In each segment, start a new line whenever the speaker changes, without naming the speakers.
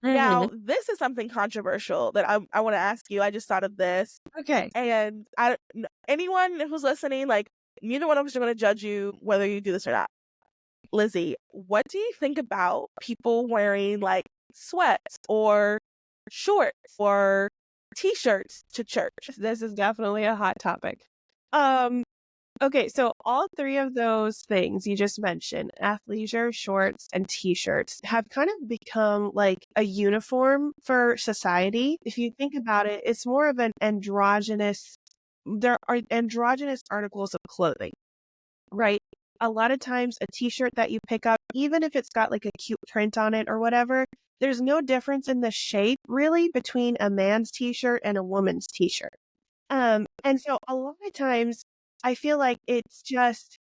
Now,
Mhm.
this is something controversial that I want to ask you. I just thought of this.
Okay.
And anyone who's listening, like, neither one of us are going to judge you whether you do this or not. Lizzie, what do you think about people wearing like sweats or shorts or t-shirts to church?
This is definitely a hot topic. Um, okay, so all three of those things you just mentioned, athleisure, shorts, and t-shirts, have kind of become like a uniform for society. If you think about it, it's more of an androgynous, there are androgynous articles of clothing, right? A lot of times a t-shirt that you pick up, even if it's got like a cute print on it or whatever, there's no difference in the shape really between a man's t-shirt and a woman's t-shirt. And so a lot of times I feel like it's just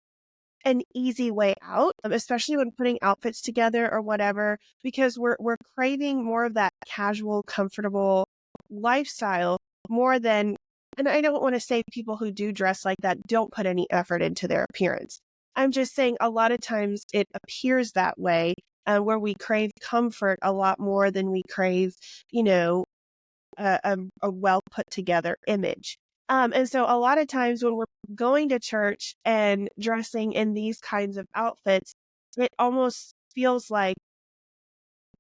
an easy way out, especially when putting outfits together or whatever, because we're craving more of that casual, comfortable lifestyle more than, and I don't want to say people who do dress like that don't put any effort into their appearance. I'm just saying a lot of times it appears that way, where we crave comfort a lot more than we crave, you know, a well put together image. And so a lot of times when we're going to church and dressing in these kinds of outfits, it almost feels like,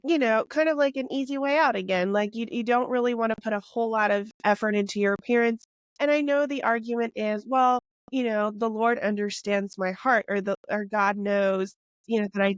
you know, kind of like an easy way out again. Like you don't really want to put a whole lot of effort into your appearance. And I know the argument is, well, you know, the Lord understands my heart, or God knows, you know, that I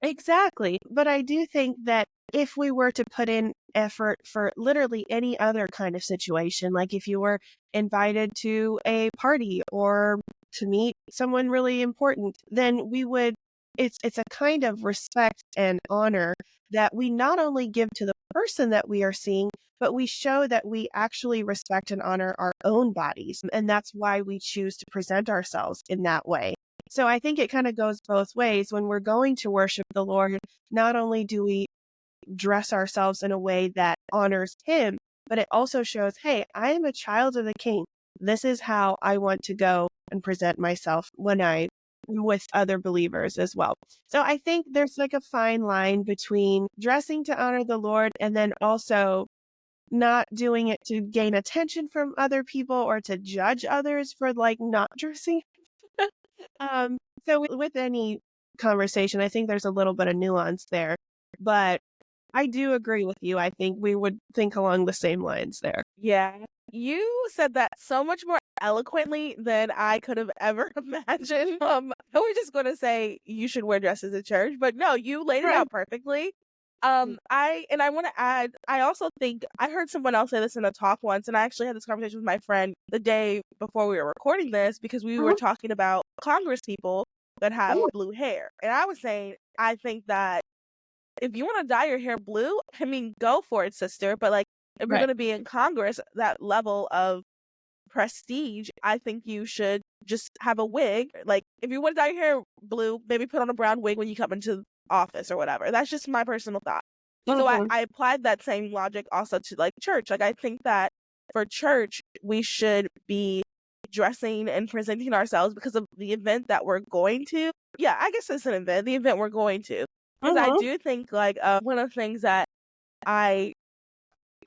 exactly. But I do think that if we were to put in effort for literally any other kind of situation, like if you were invited to a party or to meet someone really important, then we would, it's a kind of respect and honor that we not only give to the person that we are seeing, but we show that we actually respect and honor our own bodies. And that's why we choose to present ourselves in that way. So I think it kind of goes both ways. When we're going to worship the Lord, not only do we dress ourselves in a way that honors Him, but it also shows, hey, I am a child of the King. This is how I want to go and present myself when I with other believers as well. So I think there's like a fine line between dressing to honor the Lord and then also not doing it to gain attention from other people or to judge others for like not dressing. Um, so with any conversation, I think there's a little bit of nuance there, but I do agree with you. I think we would think along the same lines there.
Yeah. You said that so much more eloquently than I could have ever imagined. I was just gonna say you should wear dresses at church, but no, you laid it
Right.
out perfectly. I want to add, I also think I heard someone else say this in a talk once, and I actually had this conversation with my friend the day before we were recording this because we were
Mhm.
talking about Congress people that have blue hair. And I was saying, I think that if you want to dye your hair blue, I mean, go for it, sister. But like, if you're
Right.
going to be in Congress, that level of prestige, I think you should just have a wig. Like, if you want to dye your hair blue, maybe put on a brown wig when you come into office or whatever. That's just my personal thought. So
Mhm.
I applied that same logic also to like church. Like, I think that for church, we should be dressing and presenting ourselves because of the event that we're going to. Yeah, I guess it's an event, the event we're going to. Because I
Mhm.
do think like one of the things that I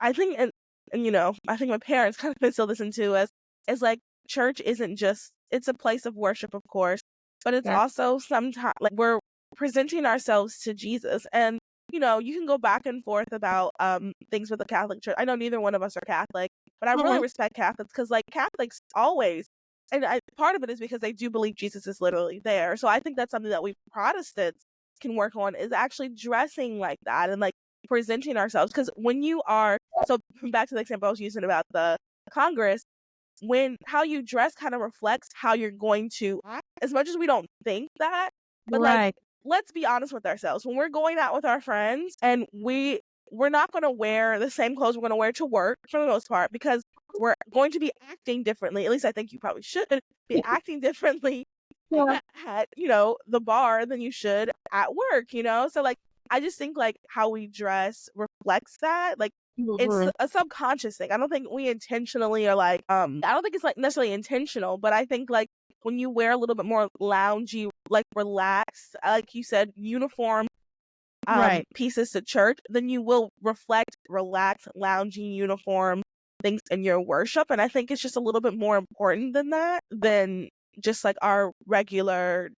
I think and you know, I think my parents kind of instilled this into us is like church isn't just it's a place of worship, of course, but it's
Yeah.
also sometimes like we're presenting ourselves to Jesus. And you know, you can go back and forth about things with the Catholic Church. I know neither one of us are Catholic, but I really
Mhm.
respect Catholics because like Catholics always part of it is because they do believe Jesus is literally there. So I think that's something that we Protestants can work on is actually dressing like that and like presenting ourselves. Because when you are so back to the example I was using about the Congress, when how you dress kind of reflects how you're going to act, as much as we don't think that, but like
Right.
let's be honest with ourselves. When we're going out with our friends and we're not going to wear the same clothes we're going to wear to work for the most part because we're going to be acting differently. At least I think you probably should be acting differently
Yeah.
at, you know, the bar than you should at work, you know? So like I just think like how we dress reflects that. Like it's
Mhm.
a subconscious thing. I don't think we intentionally are like I don't think it's like necessarily intentional, but I think like when you wear a little bit more loungy, like relaxed, like you said, uniform
Right.
pieces to church, then you will reflect relaxed, lounging uniform things in your worship. And I think it's just a little bit more important than that, than just like our regular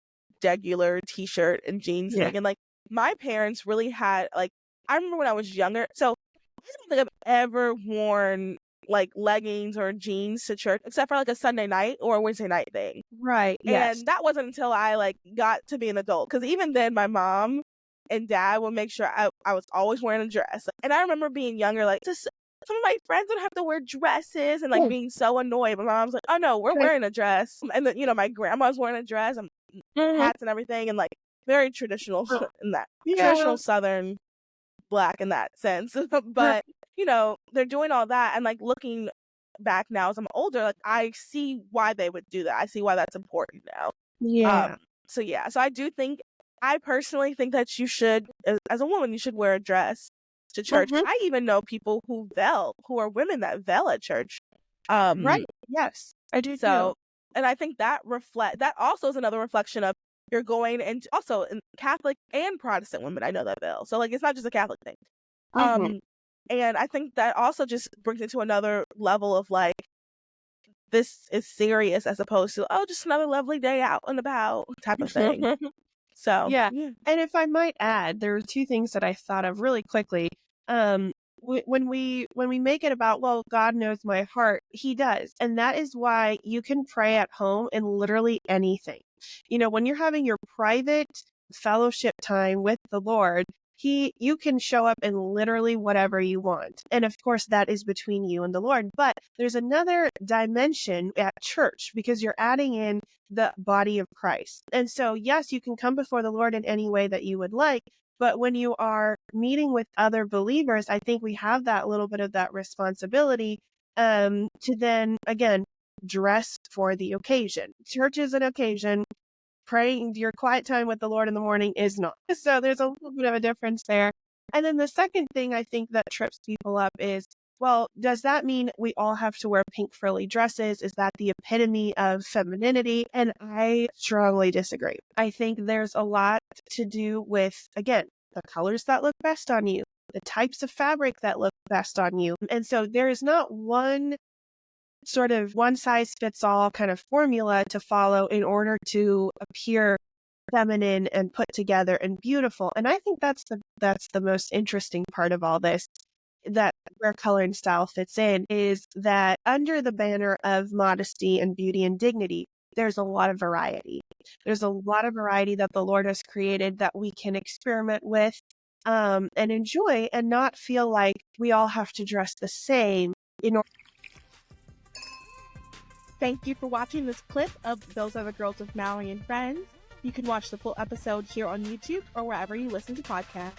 t-shirt and jeans
Yeah.
thing. And like my parents really had like, I remember when I was younger, so I don't think I've ever worn like leggings or jeans to church except for like a Sunday night or a Wednesday night thing.
Right. Yes.
And that wasn't until I like got to be an adult, because even then my mom and dad would make sure I was always wearing a dress. And I remember being younger, like just some of my friends would have to wear dresses and like
Oh,
being so annoyed. But my mom's like, "Oh no, we're
right.
wearing a dress." And then, my grandma's wearing a dress and
Mhm.
hats and everything, and like very traditional in that
Yeah.
traditional Southern Black in that sense.
Right.
But they're doing all that, and like looking back now as I'm older, like I see why they would do that. I see why that's important now.
Yeah.
So yeah, so I personally think that you should, as a woman, you should wear a dress to church.
Mhm.
I even know people who are women that veil at church. Um,
Right. Yes. I do too.
so, and I think that also is another reflection of you're going, and also in Catholic and Protestant women I know that veil. So like it's not just a Catholic thing.
Mhm.
And I think that also just brings it to another level of like, this is serious as opposed to, oh, just another lovely day out and about type of thing. So,
Yeah.
yeah.
And if I might add, there are two things that I thought of really quickly. Um, when we make it about, well, God knows my heart, He does, and that is why you can pray at home in literally anything. When you're having your private fellowship time with the Lord, you can show up in literally whatever you want, and of course that is between you and the Lord. But there's another dimension at church because you're adding in the body of Christ. And so, yes, you can come before the Lord in any way that you would like. But when you are meeting with other believers, I think we have that little bit of that responsibility to then, again, dress for the occasion. Church is an occasion. Praying your quiet time with the Lord in the morning is not. So there's a little bit of a difference there. And then the second thing I think that trips people up is, well, does that mean we all have to wear pink frilly dresses? Is that the epitome of femininity? And I strongly disagree. I think there's a lot to do with, again, the colors that look best on you, the types of fabric that look best on you. And so there is not one sort of one size fits all kind of formula to follow in order to appear feminine and put together and beautiful. And I think that's the most interesting part of all this, that where color and style fits in, is that under the banner of modesty and beauty and dignity, there's a lot of variety. There's a lot of variety that the Lord has created that we can experiment with and enjoy, and not feel like we all have to dress the same in order.
Thank you for watching this clip of Those Are the Girls with Mallory and Friends. You can watch the full episode here on YouTube or wherever you listen to podcasts.